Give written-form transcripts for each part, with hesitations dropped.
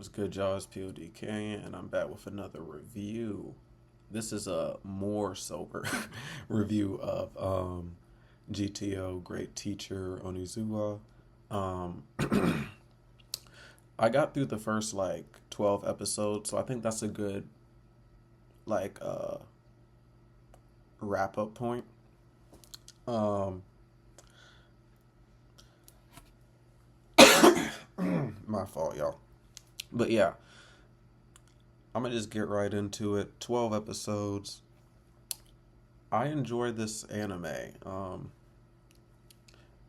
What's good, y'all? It's Pod.cannion, and I'm back with another review. This is a more sober review of GTO, Great Teacher Onizuwa. Um, I got through the first 12 episodes, so I think that's a good like uh, wrap up point. Um, my fault, y'all. But yeah, I'm gonna just get right into it. 12 episodes. I enjoy this anime.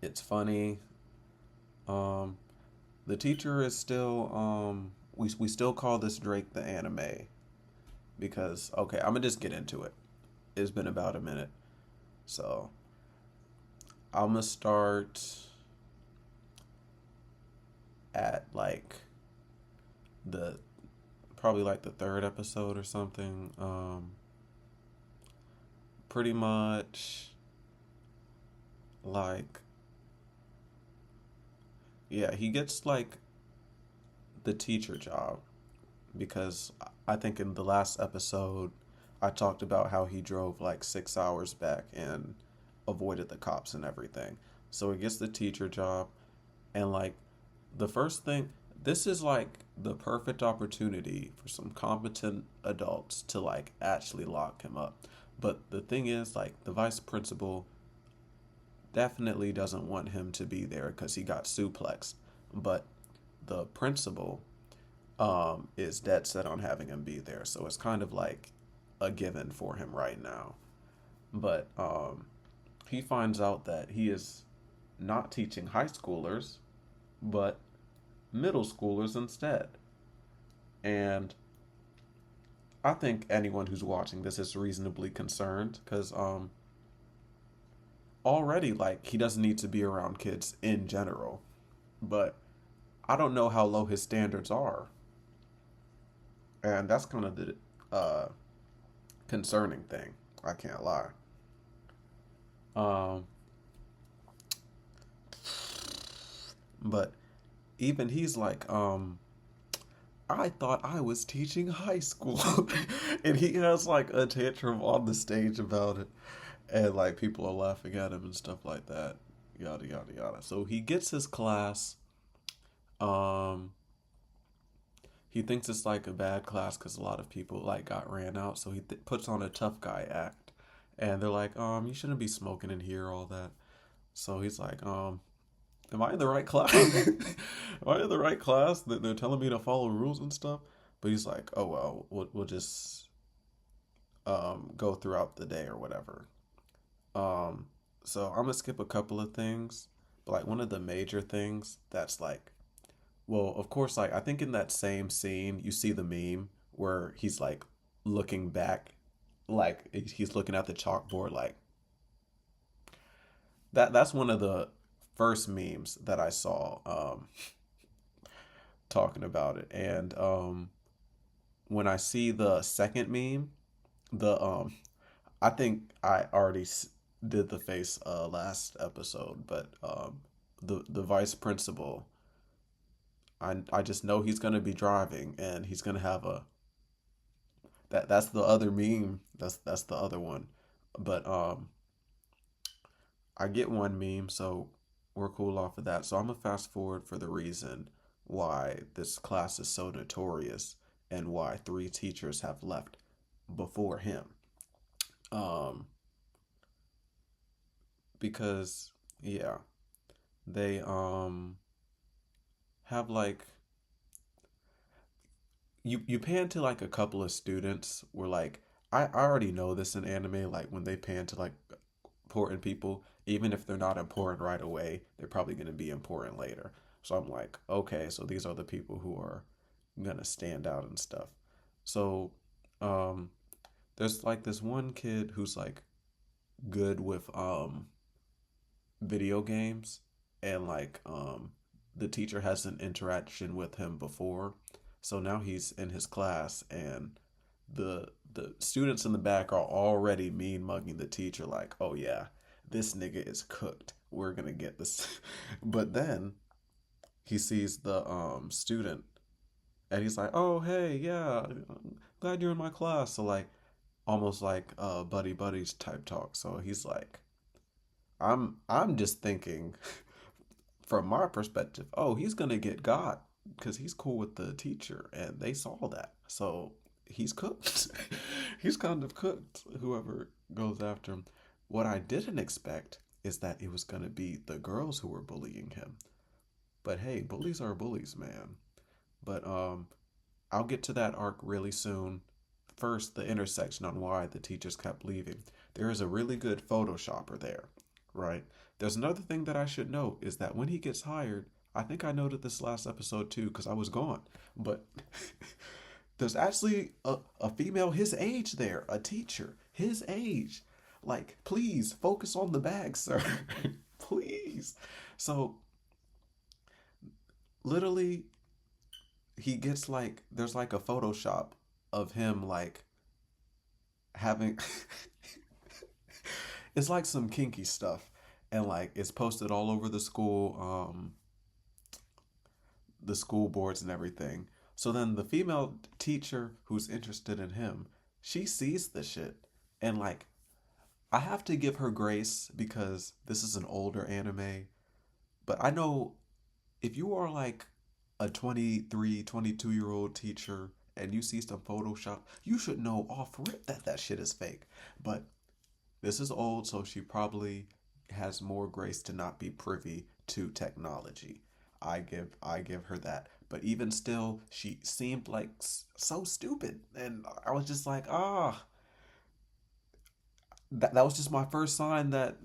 It's funny. Um, the teacher is still we still call this Drake the anime because okay, I'm gonna just get into it. It's been about a minute, so I'm gonna start at the probably like the third episode or something. Pretty much like yeah, he gets the teacher job because I think in the last episode I talked about how he drove like 6 hours back and avoided the cops and everything. So he gets the teacher job, and the first thing, this is the perfect opportunity for some competent adults to actually lock him up. But the thing is, the vice principal definitely doesn't want him to be there because he got suplexed. But the principal is dead set on having him be there. So it's kind of like a given for him right now. But he finds out that he is not teaching high schoolers, but middle schoolers instead. And I think anyone who's watching this is reasonably concerned because already he doesn't need to be around kids in general. But I don't know how low his standards are. And that's kind of the uh, concerning thing. I can't lie. Um, but even he's I thought I was teaching high school. And he has a tantrum on the stage about it. And people are laughing at him and stuff like that. Yada yada yada. So he gets his class. Um he thinks it's a bad class because a lot of people got ran out. So he puts on a tough guy act. And they're you shouldn't be smoking in here, all that. So he's am I in the right class? Am I in the right class? They're telling me to follow rules and stuff. But he's oh well, we'll just go throughout the day or whatever. Um, so I'm gonna skip a couple of things, but one of the major things that's well, of course, I think in that same scene you see the meme where he's looking back, he's looking at the chalkboard that. That's one of the first memes that I saw talking about it, and when I see the second meme, the I think I already did the face last episode, but the vice principal, I just know he's gonna be driving and he's gonna have a that's the other meme. That's the other one. But I get one meme, so we're cool off of that. So I'm gonna fast forward for the reason why this class is so notorious and why three teachers have left before him. Um, because yeah, they have you pan to a couple of students where I already know this in anime, when they pan to important people, even if they're not important right away, they're probably going to be important later. So I'm okay, so these are the people who are gonna stand out and stuff. So um there's this one kid who's good with video games, and the teacher has an interaction with him before, so now he's in his class, and the students in the back are already mean mugging the teacher oh yeah, this nigga is cooked, we're gonna get this. But then he sees the student And he's like, "Oh, hey, yeah, glad you're in my class." So like, almost like buddy buddies type talk. So he's like, I'm just thinking from my perspective, oh, he's gonna get got because he's cool with the teacher, and they saw that, so he's cooked. He's kind of cooked. Whoever goes after him. What I didn't expect is that it was gonna be the girls who were bullying him. But hey, bullies are bullies, man. But I'll get to that arc really soon. First, the intersection on why the teachers kept leaving. There is a really good Photoshopper there, right? There's another thing that I should note is that when he gets hired, I think I noted this last episode too because I was gone, but there's actually a female his age there, a teacher his age. Like, please focus on the bag, sir. Please. So, literally, he gets like, there's like a Photoshop of him like having it's like some kinky stuff, and like it's posted all over the school boards and everything. So then the female teacher who's interested in him, she sees the shit, and like, I have to give her grace because this is an older anime, but I know if you are like a 23, 22-year old teacher and you see some Photoshop, you should know off rip that that shit is fake. But this is old, so she probably has more grace to not be privy to technology. I give her that. But even still, she seemed like so stupid, and I was just like, that was just my first sign that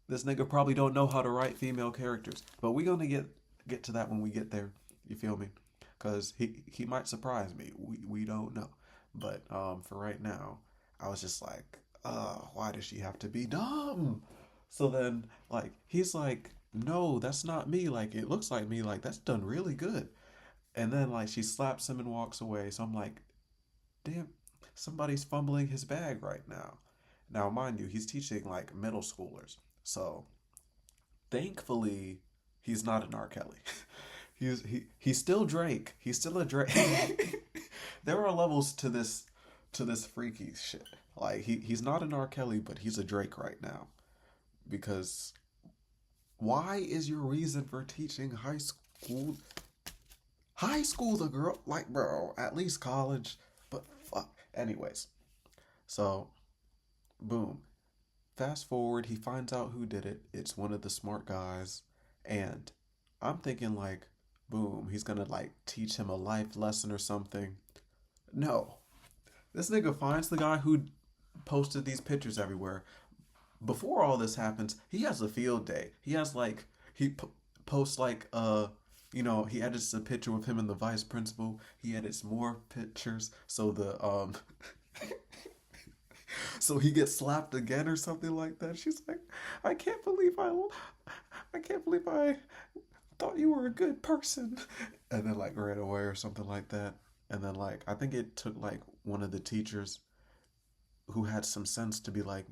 this nigga probably don't know how to write female characters. But we gonna get to that when we get there. You feel me? Cause he might surprise me. We don't know. But for right now, I was just like, why does she have to be dumb? So then like he's like, no, that's not me. Like it looks like me. Like that's done really good. And then like she slaps him and walks away. So I'm like, damn, somebody's fumbling his bag right now. Now, mind you, he's teaching like middle schoolers. So thankfully, he's not an R. Kelly. He's still Drake. He's still a Drake. There are levels to this freaky shit. Like he's not an R. Kelly, but he's a Drake right now. Because why is your reason for teaching school high school the girl, like, bro, at least college, but fuck. Anyways, so boom. Fast forward, he finds out who did it. It's one of the smart guys. And I'm thinking, like, boom, he's gonna, like, teach him a life lesson or something. No. This nigga finds the guy who posted these pictures everywhere. Before all this happens, he has a field day. He has, like, posts, like, he edits a picture with him and the vice principal. He edits more pictures. So so he gets slapped again or something like that. She's like, I can't believe I can't believe I thought you were a good person, and then like ran away or something like that. And then like I think it took like one of the teachers who had some sense to be like,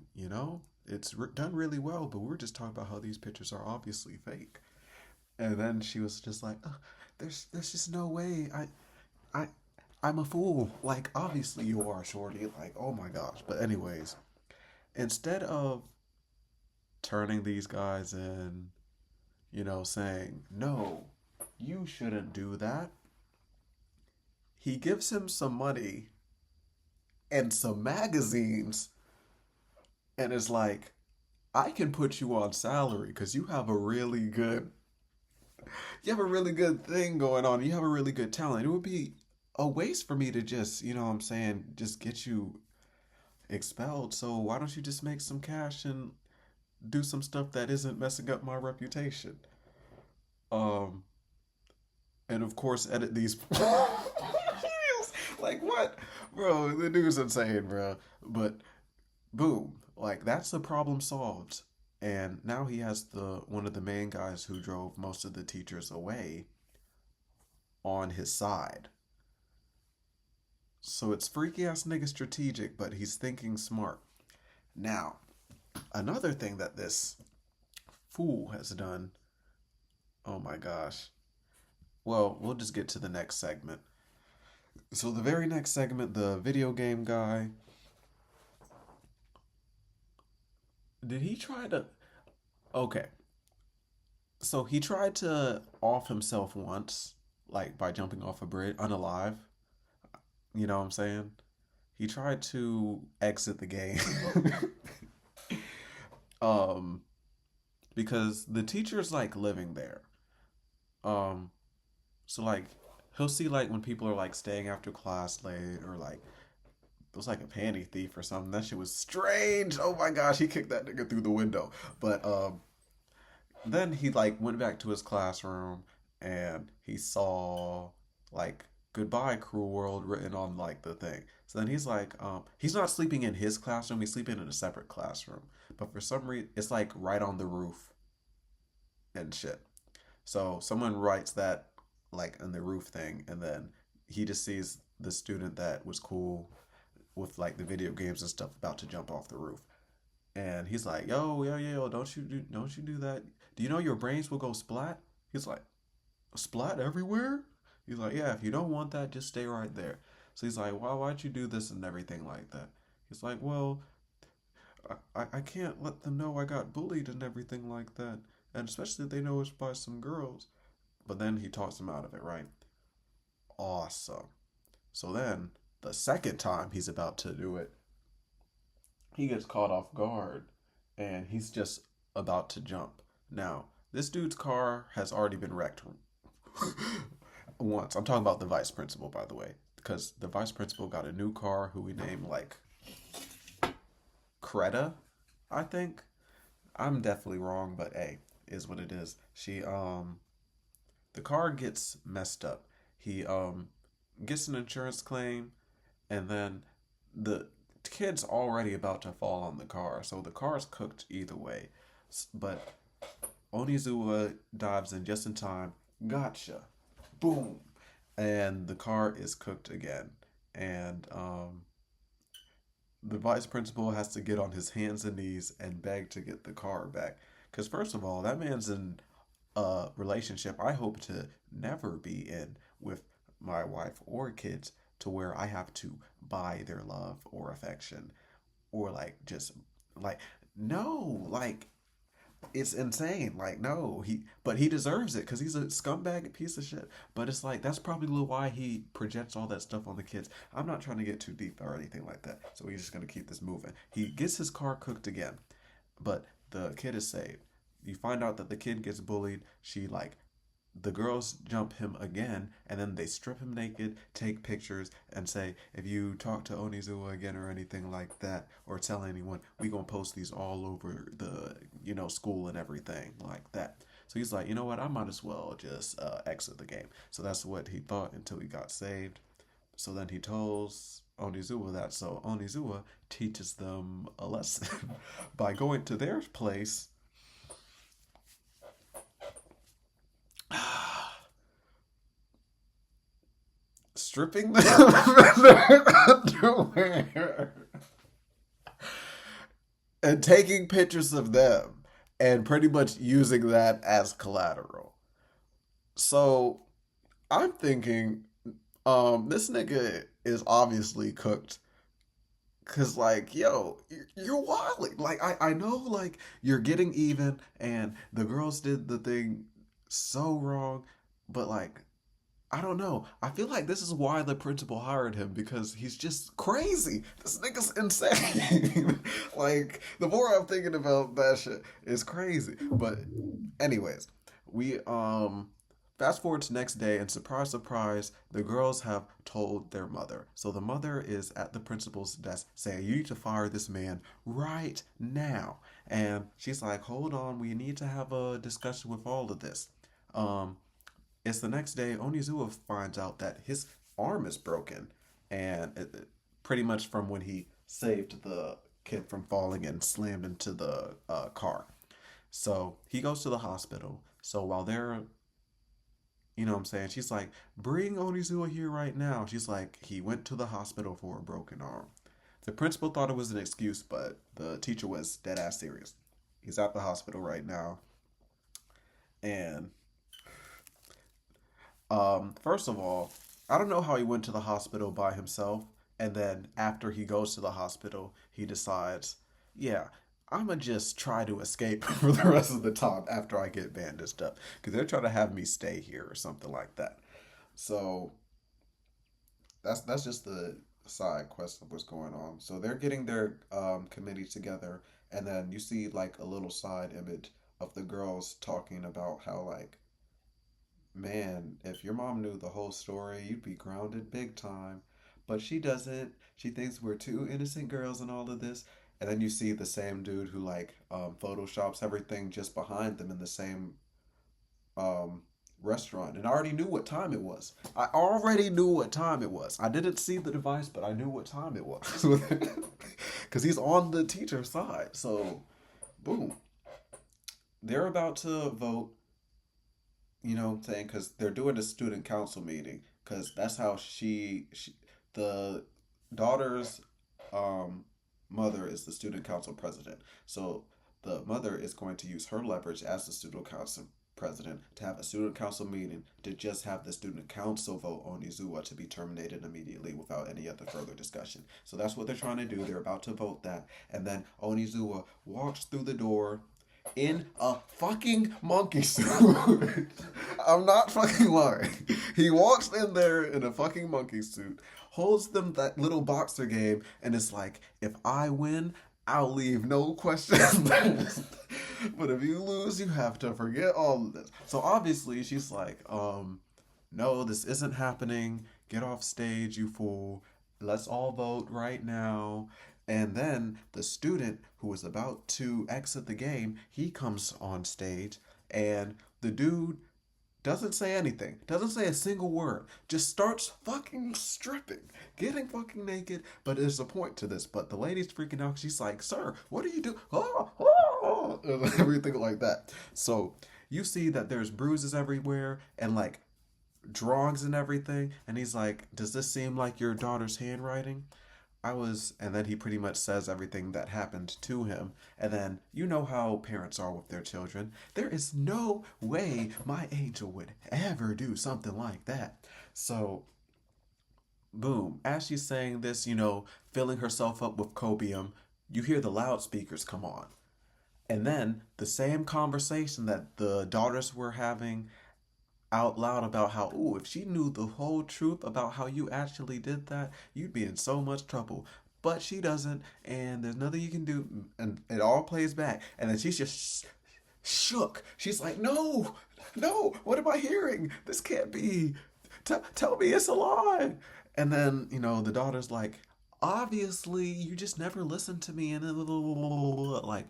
it's done really well, but we're just talking about how these pictures are obviously fake. And then she was just like, there's just no way. I I'm a fool. Like obviously you are, shorty. Like oh my gosh. But anyways, instead of turning these guys in, saying, no, you shouldn't do that, he gives him some money and some magazines and is like, I can put you on salary because you have a really good thing going on. You have a really good talent. It would be a waste for me to just, what I'm saying, just get you expelled. So why don't you just make some cash and do some stuff that isn't messing up my reputation? Um, and of course edit these. Like what, bro? The dude's insane, bro. But boom, like that's the problem solved. And now he has the one of the main guys who drove most of the teachers away on his side. So it's freaky ass nigga strategic, but he's thinking smart. Now, another thing that this fool has done. Oh my gosh. Well, we'll just get to the next segment. So the very next segment, the video game guy, did he try to? Okay, so he tried to off himself once, like by jumping off a bridge, unalive. You know what I'm saying? He tried to exit the game. um, because the teacher's like living there. Um, so like he'll see like when people are like staying after class late or like it was like a panty thief or something. That shit was strange. Oh my gosh, he kicked that nigga through the window. But then he like went back to his classroom and he saw like goodbye cruel world written on like the thing. So then he's like he's not sleeping in his classroom, he's sleeping in a separate classroom. But for some reason it's like right on the roof and shit. So someone writes that like in the roof thing, and then he just sees the student that was cool with like the video games and stuff about to jump off the roof, and he's like, "Yo, yo, yo, don't you do that? Do you know your brains will go splat?" He's like, "Splat everywhere?" He's like, "Yeah, if you don't want that, just stay right there." So he's like, Why'd you do this and everything like that?" He's like, "Well, I can't let them know I got bullied and everything like that, and especially if they know it's by some girls." But then he talks him out of it, right? Awesome. So then the second time he's about to do it, he gets caught off guard and he's just about to jump. Now, this dude's car has already been wrecked once. I'm talking about the vice principal, by the way, because the vice principal got a new car who we named like Creta, I think. I'm definitely wrong, but hey, is what it is. The car gets messed up. He gets an insurance claim, and then the kid's already about to fall on the car, so the car's cooked either way. But Onizuwa dives in just in time. Gotcha. Boom. And the car is cooked again. And the vice principal has to get on his hands and knees and beg to get the car back. Because, first of all, that man's in a relationship I hope to never be in with my wife or kids to where I have to buy their love or affection or like just like no like it's insane. Like, no, but he deserves it because he's a scumbag piece of shit. But it's like that's probably why he projects all that stuff on the kids. I'm not trying to get too deep or anything like that. So he's just gonna keep this moving. He gets his car cooked again, but the kid is saved. You find out that the kid gets bullied. She like the girls jump him again, and then they strip him naked, take pictures, and say, if you talk to Onizuwa again or anything like that, or tell anyone, we gonna post these all over the school and everything like that. So he's like, you know what, I might as well just exit the game. So that's what he thought until he got saved. So then he tells Onizuwa that. So Onizuwa teaches them a lesson by going to their place, stripping them of their underwear and taking pictures of them and pretty much using that as collateral. So I'm thinking, this nigga is obviously cooked. Cause like, yo, you're wilding. Like, I know, like you're getting even, and the girls did the thing so wrong, but like I don't know. I feel like this is why the principal hired him because he's just crazy. This nigga's insane. Like the more I'm thinking about that shit, it's crazy. But anyways, we fast forward to next day and surprise surprise, the girls have told their mother. So the mother is at the principal's desk saying, "You need to fire this man right now." And she's like, "Hold on, we need to have a discussion with all of this." Um it's the next day. Onizuwa finds out that his arm is broken, and pretty much from when he saved the kid from falling and slammed into the car. So he goes to the hospital. So while they're, what I'm saying, she's like, "Bring Onizuwa here right now." She's like, "He went to the hospital for a broken arm." The principal thought it was an excuse, but the teacher was dead ass serious. He's at the hospital right now, and first of all, I don't know how he went to the hospital by himself, and then after he goes to the hospital, he decides, yeah, I'm gonna just try to escape for the rest of the time after I get bandaged up, because they're trying to have me stay here or something like that. So that's just the side quest of what's going on. So they're getting their committee together, and then you see like a little side image of the girls talking about how like, man, if your mom knew the whole story, you'd be grounded big time. But she doesn't. She thinks we're two innocent girls and all of this. And then you see the same dude who like photoshops everything just behind them in the same um, restaurant. And I already knew what time it was. I already knew what time it was. I didn't see the device, but I knew what time it was. Because he's on the teacher's side. So, boom. They're about to vote, you know what I'm saying? Because they're doing a student council meeting. Because that's how the daughter's um, mother is the student council president. So the mother is going to use her leverage as the student council president to have a student council meeting to just have the student council vote on Izuwa to be terminated immediately without any other further discussion. So that's what they're trying to do. They're about to vote that. And then Onizuwa walks through the door in a fucking monkey suit. I'm not fucking lying. He walks in there in a fucking monkey suit, holds them that little boxer game, and it's like, if I win, I'll leave no questions asked. But if you lose, you have to forget all of this. So obviously she's like, no, this isn't happening. Get off stage, you fool. Let's all vote right now. And then the student who was about to exit the game, he comes on stage, and the dude doesn't say anything, doesn't say a single word, just starts fucking stripping, getting fucking naked. But there's a point to this. But the lady's freaking out. She's like, "Sir, what do you do?" Oh, oh, and everything like that. So you see that there's bruises everywhere and like drawings and everything. And he's like, "Does this seem like your daughter's handwriting?" And then he pretty much says everything that happened to him. And then, you know how parents are with their children. There is no way my angel would ever do something like that. So, boom. As she's saying this, filling herself up with copium, you hear the loudspeakers come on. And then the same conversation that the daughters were having out loud about how, ooh, if she knew the whole truth about how you actually did that, you'd be in so much trouble. But she doesn't, and there's nothing you can do, and it all plays back. And then she's just shook. She's like, no, no, what am I hearing? This can't be. Tell me it's a lie. And then, the daughter's like, obviously, you just never listened to me. And then, like,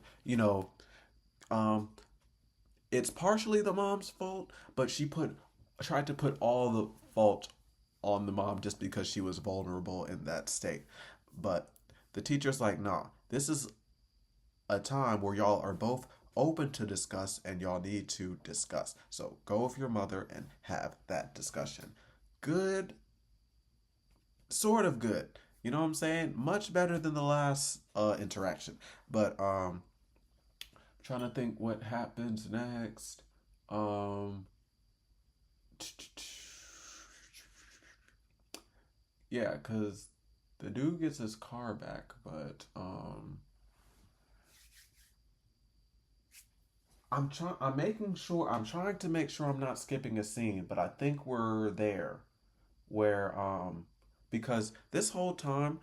um, it's partially the mom's fault, but she tried to put all the fault on the mom just because she was vulnerable in that state. But the teacher's like, nah, this is a time where y'all are both open to discuss and y'all need to discuss. So go with your mother and have that discussion. Good, sort of good. You know what I'm saying? Much better than the last interaction. But trying to think what happens next. Um, yeah, cause the dude gets his car back, but I'm trying to make sure I'm not skipping a scene, but I think we're there where because this whole time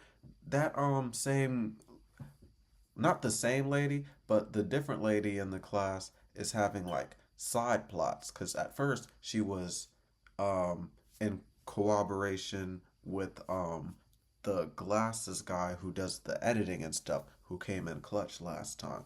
that same not the same lady, but the different lady in the class is having like side plots. Because at first she was in cooperation with the glasses guy who does the editing and stuff, who came in clutch last time.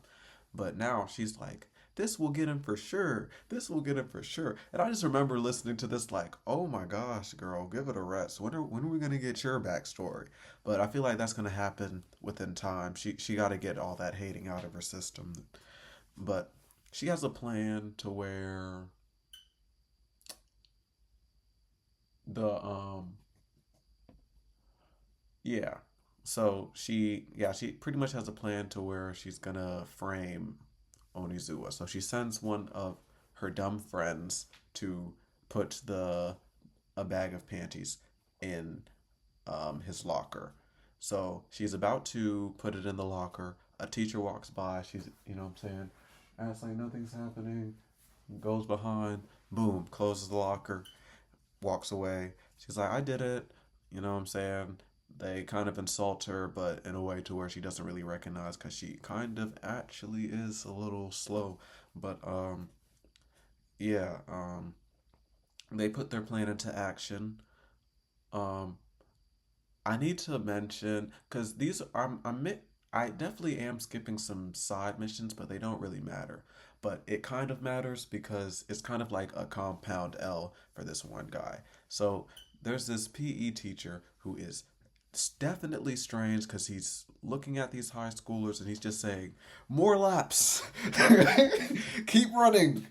But now she's like, this will get him for sure. This will get him for sure. And I just remember listening to this like, oh my gosh, girl, give it a rest. When are we gonna get your backstory? But I feel like that's gonna happen within time. She got to get all that hating out of her system. But she has a plan to where the yeah. So she pretty much has a plan to where she's gonna frame Onizuwa. So she sends one of her dumb friends to put the a bag of panties in his locker. So she's about to put it in the locker. A teacher walks by. She's, you know what I'm saying? Acts like nothing's happening. Goes behind. Boom. Closes the locker. Walks away. She's like, I did it. You know what I'm saying? They kind of insult her, but in a way to where she doesn't really recognize because she kind of actually is a little slow. But yeah, they put their plan into action. Um, I need to mention because these I definitely am skipping some side missions, but they don't really matter. But it kind of matters because it's kind of like a compound L for this one guy. So there's this PE teacher who is definitely strange because he's looking at these high schoolers and he's just saying more laps. Keep running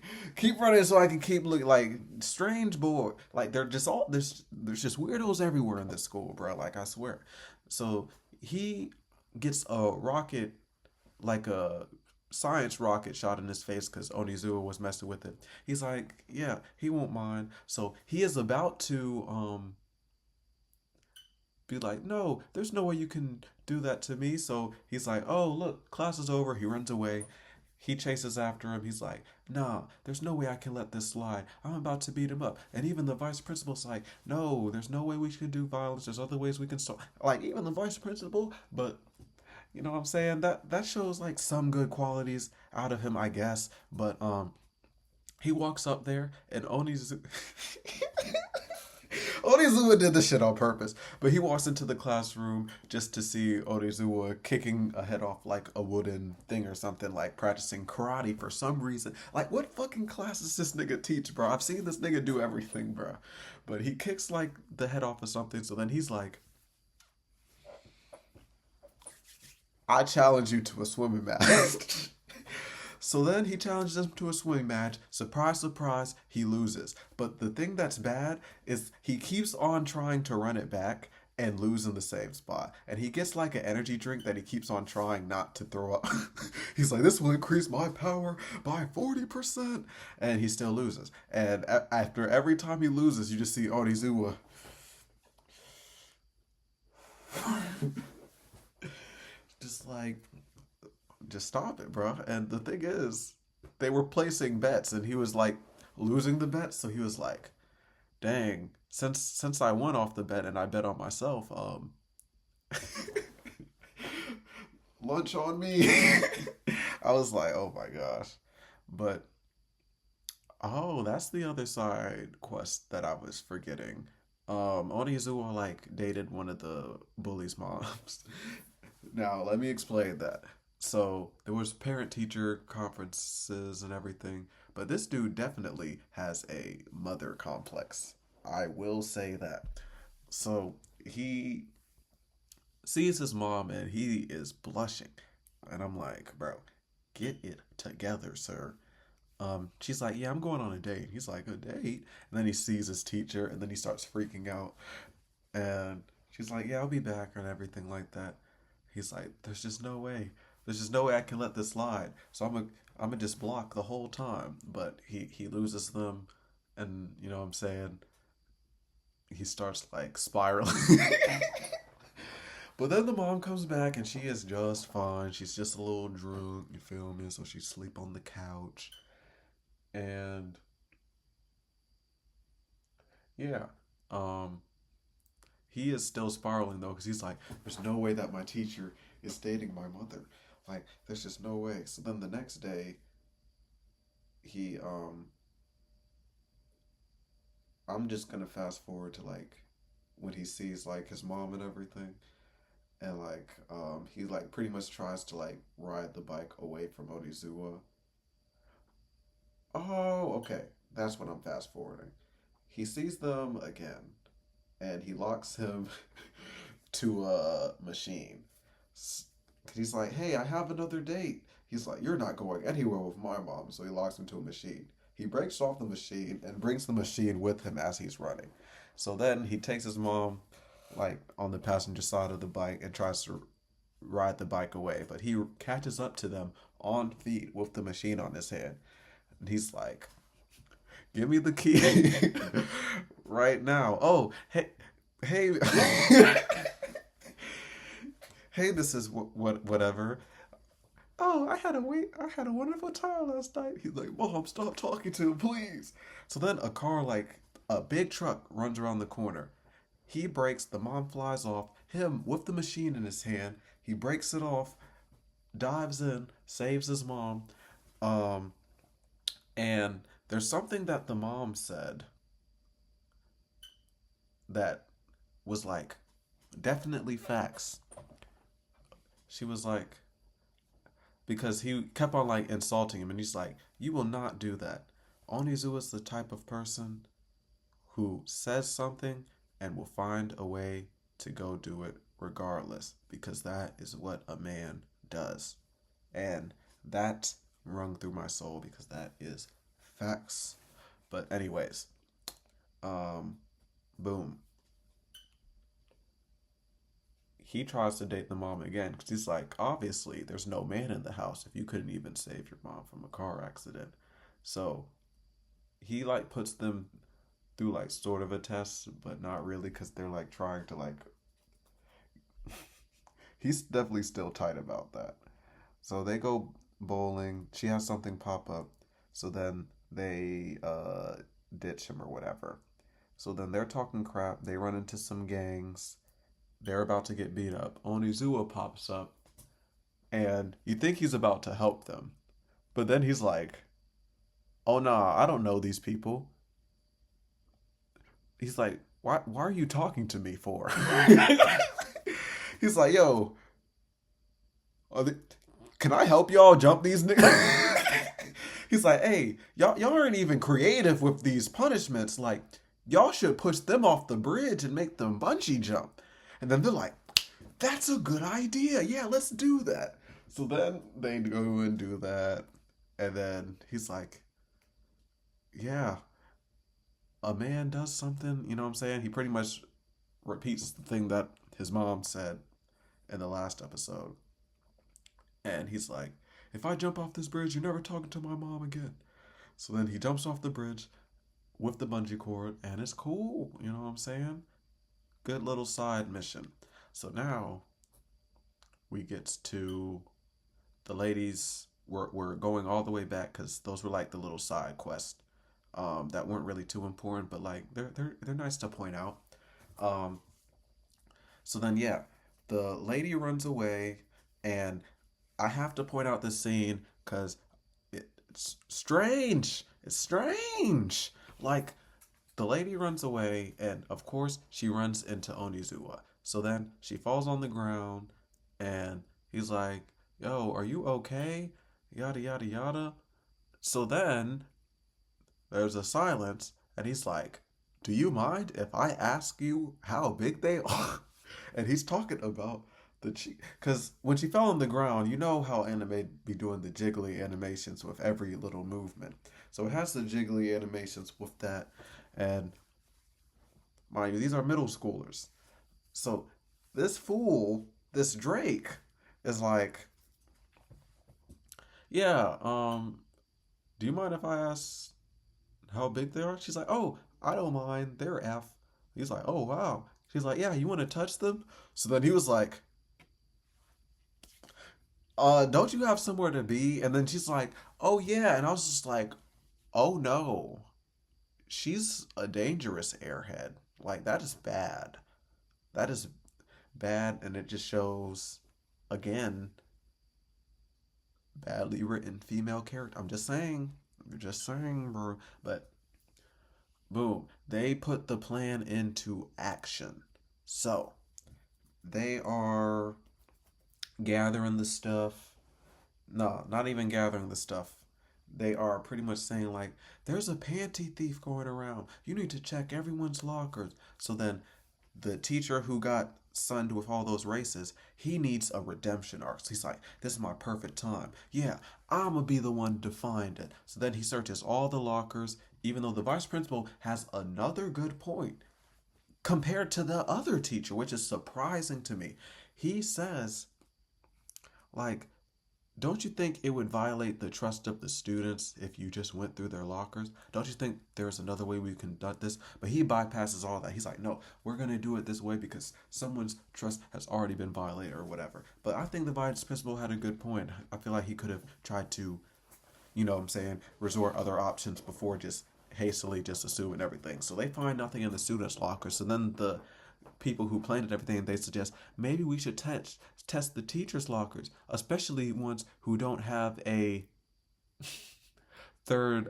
so I can keep looking like strange boy. Like they're just all there's just weirdos everywhere in this school, bro. Like I swear. So he gets a rocket, like a science rocket shot in his face because Onizuwa was messing with it. He's like, yeah, he won't mind. So he is about to be like, no, there's no way you can do that to me. So he's like, oh, look, class is over. He runs away. He chases after him. He's like, nah, there's no way I can let this slide. I'm about to beat him up. And even the vice principal's like, no, there's no way we can do violence. There's other ways we can stop. Like, even the vice principal, but you know what I'm saying? That shows like some good qualities out of him, I guess. But he walks up there and Onizuwa did this shit on purpose, but he walks into the classroom just to see Onizuwa kicking a head off like a wooden thing or something, like practicing karate for some reason. Like, what fucking class does this nigga teach, bro? I've seen this nigga do everything, bro. But he kicks like the head off of something, so then he's like, I challenge you to a swimming match. So then he challenges him to a swimming match. Surprise, surprise, he loses. But the thing that's bad is he keeps on trying to run it back and lose in the same spot. And he gets like an energy drink that he keeps on trying not to throw up. He's like, this will increase my power by 40%. And he still loses. And after every time he loses, you just see Onizuwa just like just stop it, bro. And the thing is, they were placing bets, and he was like losing the bet. So he was like, "Dang, since I won off the bet and I bet on myself, lunch on me." I was like, "Oh my gosh," but oh, that's the other side quest that I was forgetting. Onizuwa like dated one of the bullies' moms. Now, let me explain that. So, there was parent-teacher conferences and everything, but this dude definitely has a mother complex. I will say that. So, he sees his mom and he is blushing. And I'm like, bro, get it together, sir. She's like, yeah, I'm going on a date. He's like, a date? And then he sees his teacher and then he starts freaking out. And she's like, yeah, I'll be back and everything like that. He's like, there's just no way. There's just no way I can let this slide. So I'm gonna just block the whole time. But he loses them, and you know what I'm saying. He starts like spiraling. But then the mom comes back and she is just fine. She's just a little drunk, you feel me? So she sleep on the couch. And yeah. Um he is still spiraling though, because he's like, there's no way that my teacher is dating my mother. Like, there's just no way. So then the next day, he I'm just gonna fast forward to like when he sees like his mom and everything. And like he like pretty much tries to like ride the bike away from Onizuwa. Oh, okay. That's what I'm fast forwarding. He sees them again and he locks him to a machine. He's like, hey, I have another date. He's like, you're not going anywhere with my mom. So he locks him to a machine. He breaks off the machine and brings the machine with him as he's running. So then he takes his mom like on the passenger side of the bike and tries to ride the bike away. But he catches up to them on feet with the machine on his head. And he's like, give me the key right now. Oh, hey, Hey, hey, this is whatever. Oh, I had a wonderful time last night. He's like, Mom, stop talking to him, please. So then a car, like a big truck, runs around the corner. He breaks, the mom flies off. Him with the machine in his hand, he breaks it off, dives in, saves his mom. Um, and there's something that the mom said that was like definitely facts. She was like, because he kept on like insulting him, and he's like, "You will not do that." Onizu is the type of person who says something and will find a way to go do it regardless, because that is what a man does. And that rung through my soul because that is facts. But anyways, um, boom. He tries to date the mom again because he's like, obviously, there's no man in the house if you couldn't even save your mom from a car accident. So he like puts them through like sort of a test, but not really because they're like trying to like. He's definitely still tight about that. So they go bowling. She has something pop up. So then they ditch him or whatever. So then they're talking crap. They run into some gangs. They're about to get beat up. Onizuwa pops up, and you think he's about to help them, but then he's like, "Oh nah, I don't know these people." He's like, "Why are you talking to me for?" He's like, "Yo, they, can I help y'all jump these niggas?" He's like, "Hey, y'all aren't even creative with these punishments. Like, y'all should push them off the bridge and make them bungee jump." And then they're like, "That's a good idea. Yeah, let's do that." So then they go and do that. And then he's like, "Yeah, a man does something." You know what I'm saying? He pretty much repeats the thing that his mom said in the last episode. And he's like, "If I jump off this bridge, you're never talking to my mom again." So then he jumps off the bridge with the bungee cord, and it's cool. You know what I'm saying? Good little side mission. So now we get to the ladies. We're going all the way back because those were like the little side quests that weren't really too important, but like they're nice to point out. Um, so then yeah, the lady runs away, and I have to point out this scene because it's strange. It's strange. Like the lady runs away, and of course, she runs into Onizuwa. So then she falls on the ground, and he's like, "Yo, are you okay?" Yada, yada, yada. So then there's a silence, and he's like, "Do you mind if I ask you how big they are?" And he's talking about the cheek. Because when she fell on the ground, you know how anime be doing the jiggly animations with every little movement. So it has the jiggly animations with that. And mind you, these are middle schoolers. So this fool, this Drake, is like, "Yeah, do you mind if I ask how big they are?" She's like, "Oh, I don't mind. They're F." He's like, "Oh, wow." She's like, "Yeah, you want to touch them?" So then he was like, don't you have somewhere to be?" And then she's like, "Oh, yeah." And I was just like, oh no, she's a dangerous airhead. Like, that is bad. That is bad. And it just shows, again, badly written female character. I'm just saying. I'm just saying, bro. But boom, they put the plan into action. So they are gathering the stuff. No, not even gathering the stuff. They are pretty much saying, like, "There's a panty thief going around. You need to check everyone's lockers." So then the teacher who got sunned with all those races, he needs a redemption arc. So he's like, "This is my perfect time. Yeah, I'm going to be the one to find it." So then he searches all the lockers, even though the vice principal has another good point compared to the other teacher, which is surprising to me. He says, like, don't you think it would violate the trust of the students if you just went through their lockers? Don't you think there's another way we conduct this? But he bypasses all that. He's like, no, we're going to do it this way because someone's trust has already been violated or whatever. But I think the vice principal had a good point. I feel like he could have tried to, you know what I'm saying, resort other options before just hastily just assuming everything. So they find nothing in the students' locker. So then the people who planted everything, they suggest maybe we should test the teachers' lockers, especially ones who don't have a third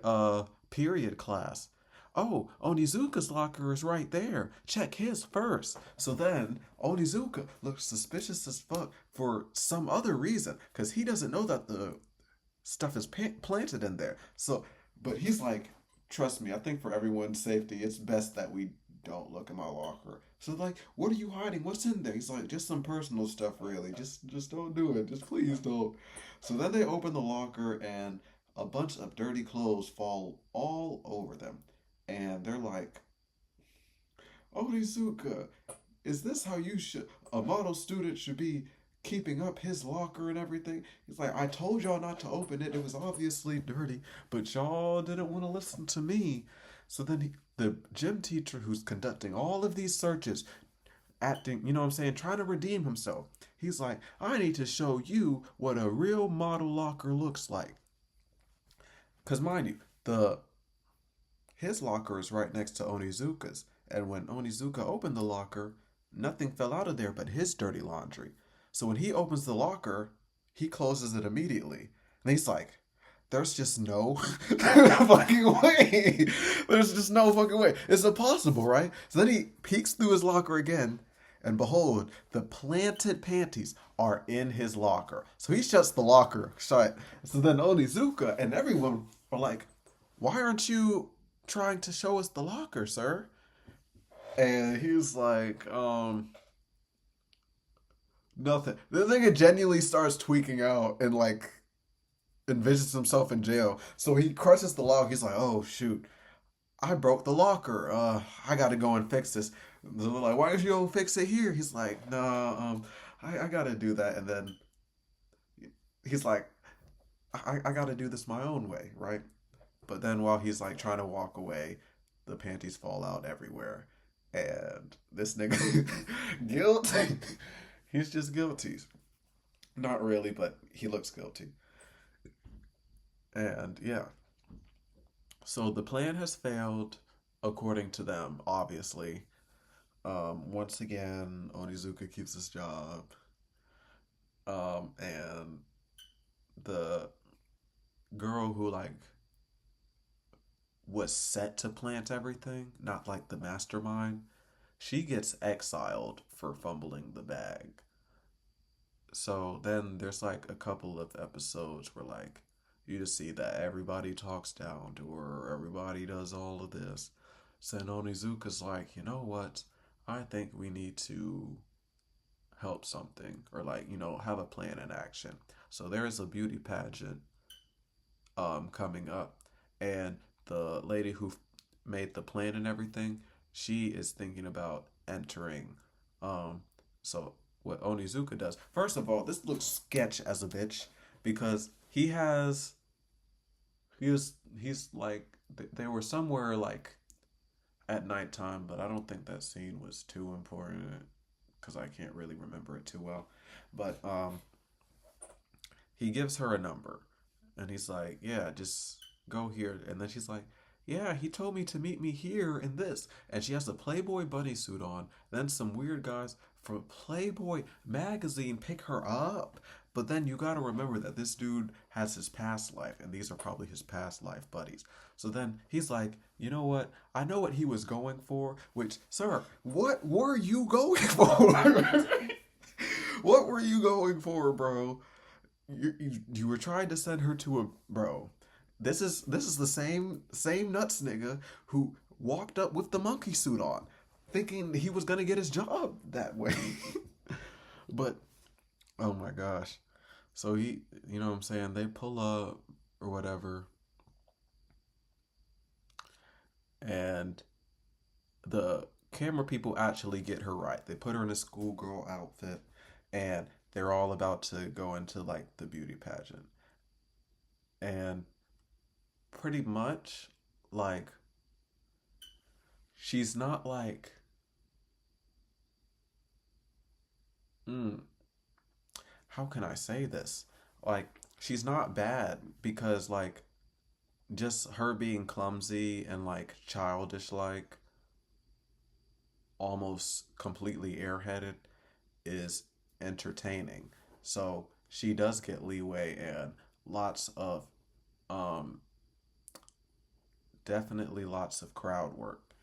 period class. Oh, Onizuka's locker is right there. Check his first. So then Onizuka looks suspicious as fuck for some other reason because he doesn't know that the stuff is planted in there. So, but he's like, trust me, I think for everyone's safety, it's best that we don't look in my locker. So like, what are you hiding? What's in there? He's like, just some personal stuff, really. Just don't do it. Just please don't. So then they open the locker and a bunch of dirty clothes fall all over them. And they're like, Onizuka, is this how you should a model student should be keeping up his locker and everything? He's like, I told y'all not to open it. It was obviously dirty, but y'all didn't want to listen to me. So then the gym teacher who's conducting all of these searches, acting, you know what I'm saying, trying to redeem himself. He's like, I need to show you what a real model locker looks like. Cause mind you, the his locker is right next to Onizuka's, and when Onizuka opened the locker, nothing fell out of there but his dirty laundry. So when he opens the locker, he closes it immediately. And he's like, there's just no fucking way. There's just no fucking way. It's impossible, right? So then he peeks through his locker again, and behold, the planted panties are in his locker. So he shuts the locker shut. So then Onizuka and everyone are like, why aren't you trying to show us the locker, sir? And he's like, nothing. The nigga genuinely starts tweaking out and like envisions himself in jail. So he crushes the lock. He's like, oh shoot, I broke the locker. I gotta go and fix this. They're like, why don't you go fix it here? He's like, nah, I gotta do that. And then he's like, I gotta do this my own way, right? But then while he's like trying to walk away, the panties fall out everywhere. And this nigga, guilty. He's just guilty. Not really, but he looks guilty. And yeah. So the plan has failed, according to them, obviously. Once again, Onizuka keeps his job. And the girl who like was set to plant everything, not like the mastermind, she gets exiled for fumbling the bag. So then there's like a couple of episodes where like you just see that everybody talks down to her, everybody does all of this. So then Onizuka's like, you know what? I think we need to help something or like, you know, have a plan in action. So there's a beauty pageant coming up, and the lady who made the plan and everything, she is thinking about entering. So what Onizuka does, first of all, this looks sketch as a bitch because he's like they were somewhere like at nighttime, but I don't think that scene was too important because I can't really remember it too well. But he gives her a number, and he's like, "Yeah, just go here." And then she's like, "Yeah, he told me to meet me here in this." And she has a Playboy bunny suit on. Then some weird guys from Playboy magazine pick her up. But then you gotta remember that this dude has his past life, and these are probably his past life buddies. So then he's like, you know what? I know what he was going for. Which, sir, what were you going for? What were you going for, bro? You were trying to send her to a bro. This is the same nuts nigga who walked up with the monkey suit on, thinking he was gonna get his job that way. But oh my gosh. So he, you know what I'm saying? They pull up or whatever, and the camera people actually get her right. They put her in a schoolgirl outfit, and they're all about to go into like the beauty pageant. And pretty much like she's not like mm, how can I say this? Like she's not bad because like just her being clumsy and like childish like almost completely airheaded is entertaining. So she does get leeway and lots of um definitely lots of crowd work.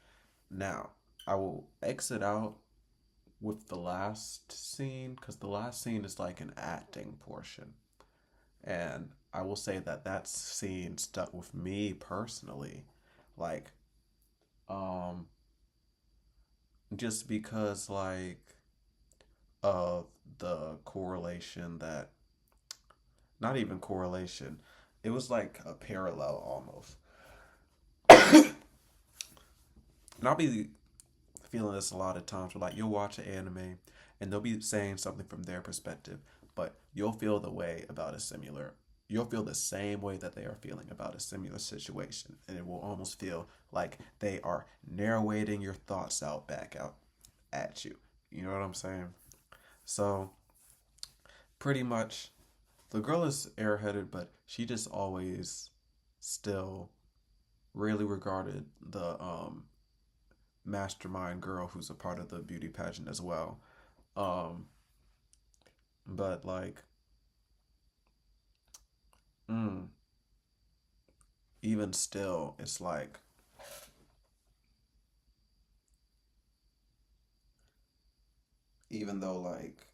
Now, I will exit out with the last scene because the last scene is like an acting portion. And I will say that that scene stuck with me personally. Like, um, just because, like, of the correlation that, not even correlation, it was like a parallel almost. And I'll be feeling this a lot of times where like you'll watch an anime and they'll be saying something from their perspective, but you'll feel the way about a similar you'll feel the same way that they are feeling about a similar situation. And it will almost feel like they are narrating your thoughts out back out at you. You know what I'm saying? So pretty much the girl is airheaded, but she just always still really regarded the mastermind girl who's a part of the beauty pageant as well. Um, but like, mm, even still, it's like, even though like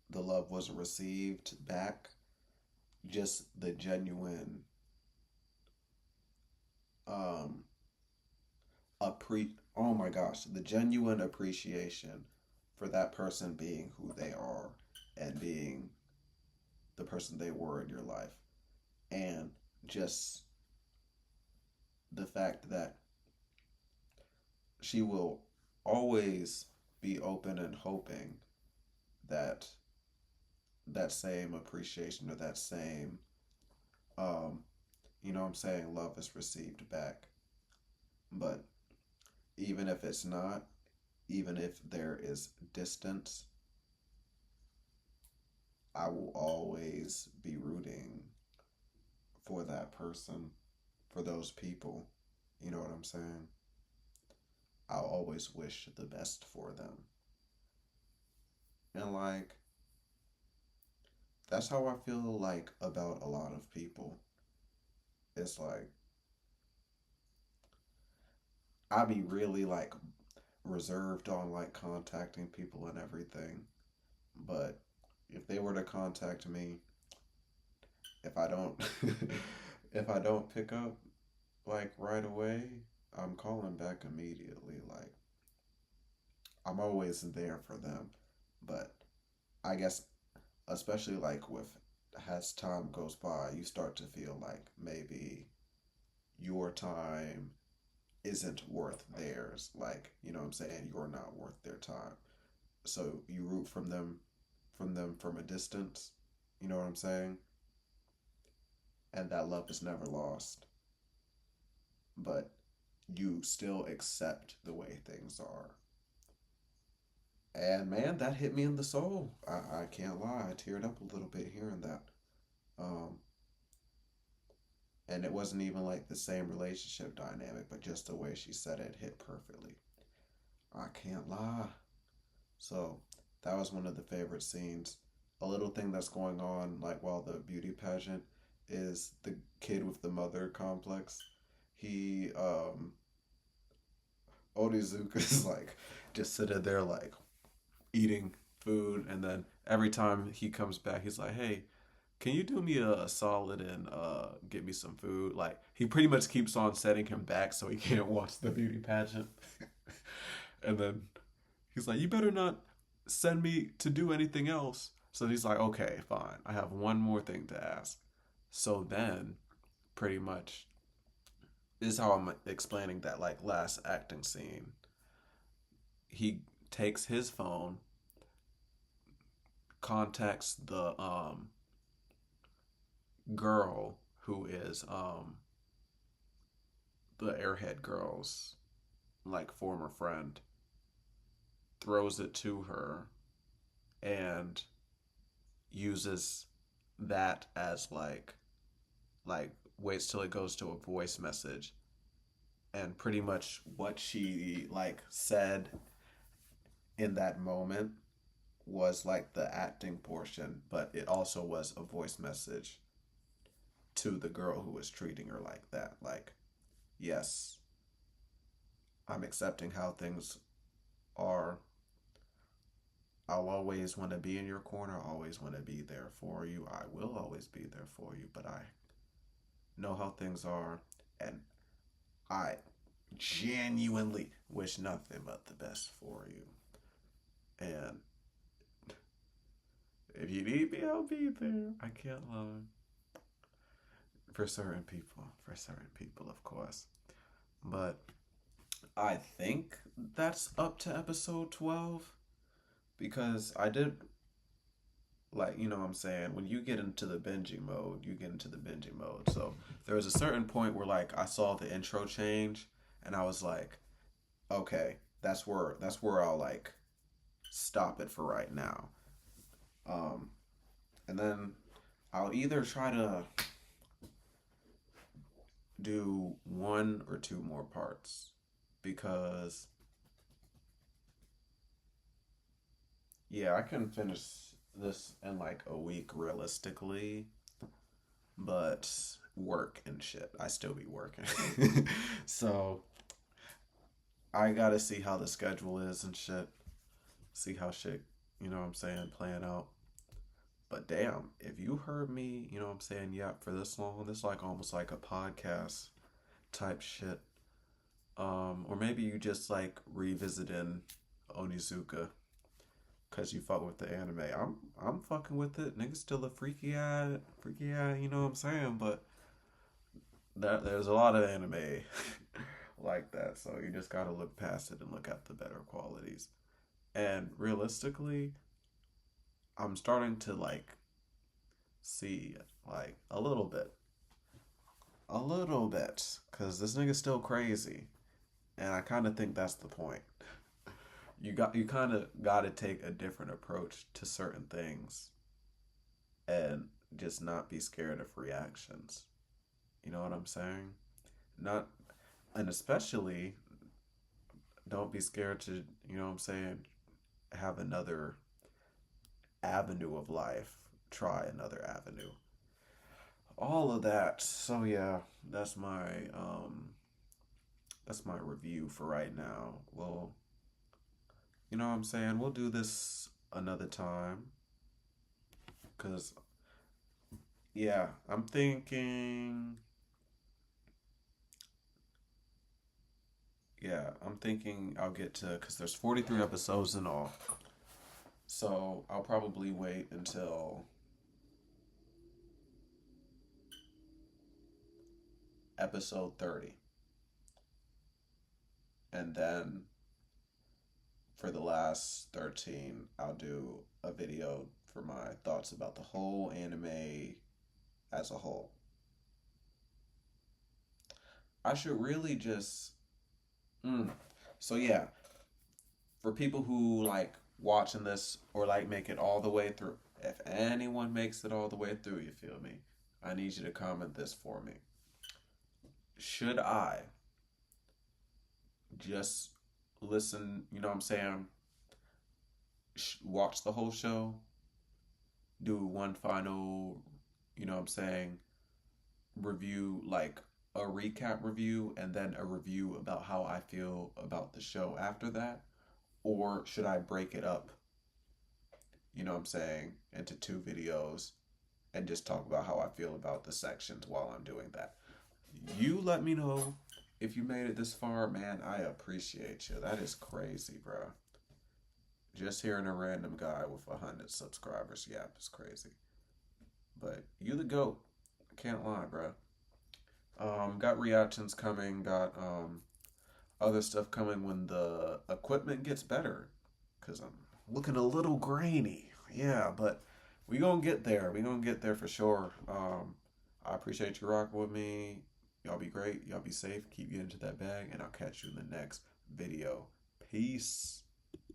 the love wasn't received back, just the genuine um oh my gosh, the genuine appreciation for that person being who they are and being the person they were in your life. And just the fact that she will always be open and hoping that that same appreciation or that same um what I'm saying, love is received back. But even if it's not, even if there is distance, I will always be rooting for that person, for those people. You know what I'm saying? I'll always wish the best for them. And like that's how I feel like about a lot of people. It's like I be really like reserved on like contacting people and everything. But if they were to contact me, if I don't if I don't pick up like right away, I'm calling back immediately. Like I'm always there for them. But I guess especially like with as time goes by, you start to feel like maybe your time isn't worth theirs. Like, you know what I'm saying? You're not worth their time. So you root from them from a distance. You know what I'm saying? And that love is never lost. But you still accept the way things are. And man, that hit me in the soul. I can't lie. I teared up a little bit hearing that. Um, and it wasn't even like the same relationship dynamic, but just the way she said it hit perfectly. I can't lie. So that was one of the favorite scenes. A little thing that's going on, like while the beauty pageant, is the kid with the mother complex. He, Onizuka is like just sitting there like eating food, and then every time he comes back, he's like, "Hey, can you do me a solid and get me some food?" Like he pretty much keeps on setting him back so he can't watch the beauty pageant. And then he's like, "You better not send me to do anything else." So he's like, "Okay, fine. I have one more thing to ask." So then, pretty much, this is how I'm explaining that like last acting scene. He takes his phone, context, the girl who is the airhead girl's like former friend throws it to her and uses that as like waits till it goes to a voice message, and pretty much what she like said in that moment was like the acting portion, but it also was a voice message to the girl who was treating her like that. Like, yes, I'm accepting how things are. I'll always want to be in your corner, always want to be there for you. I will always be there for you, but I know how things are, and I genuinely wish nothing but the best for you. And if you need me, I'll be there. I can't lie. For certain people, of course. But I think that's up to episode 12 because I did, like, you know what I'm saying, when you get into the binging mode, you get into the binging mode. So there was a certain point where, like, I saw the intro change and I was like, okay, that's where I'll, like, stop it for right now. Um, and then I'll either try to do one or two more parts because yeah, I can finish this in like a week realistically, but work and shit, I still be working. So I gotta see how the schedule is and shit, see how shit, you know what I'm saying, playing out. But damn, if you heard me, you know what I'm saying, yap for this long, this is like almost like a podcast type shit. Or maybe you just like revisiting Onizuka because you fuck with the anime. I'm fucking with it. Nigga's still a freaky eye. You know what I'm saying? But there's a lot of anime like that, so you just gotta look past it and look at the better qualities. And realistically, I'm starting to like see like a little bit, because this nigga's still crazy, and I kind of think that's the point. You kind of got to take a different approach to certain things and just not be scared of reactions. You know what I'm saying? Not and especially don't be scared to, you know what I'm saying, have another avenue of life, try another avenue. All of that. So yeah, that's my um that's my review for right now. Well, you know what I'm saying? We'll do this another time cuz yeah, I'm thinking I'll get to cuz there's 43 episodes in all. So, I'll probably wait until episode 30, and then for the last 13, I'll do a video for my thoughts about the whole anime as a whole. I should really just. Mm. So, yeah, for people who like watching this or like make it all the way through, if anyone makes it all the way through, you feel me? I need you to comment this for me. Should I just listen, you know what I'm saying? Watch the whole show, do one final, you know what I'm saying, review, like a recap review, and then a review about how I feel about the show after that? Or should I break it up, you know what I'm saying, into two videos and just talk about how I feel about the sections while I'm doing that? You let me know if you made it this far, man. I appreciate you. That is crazy, bro. Just hearing a random guy with 100 subscribers, yap, is crazy. But you the goat. I can't lie, bro. Got reactions coming. Got other stuff coming when the equipment gets better. Cause I'm looking a little grainy. Yeah, but we gonna get there. We gonna get there for sure. I appreciate you rocking with me. Y'all be great. Y'all be safe. Keep getting to that bag, and I'll catch you in the next video. Peace.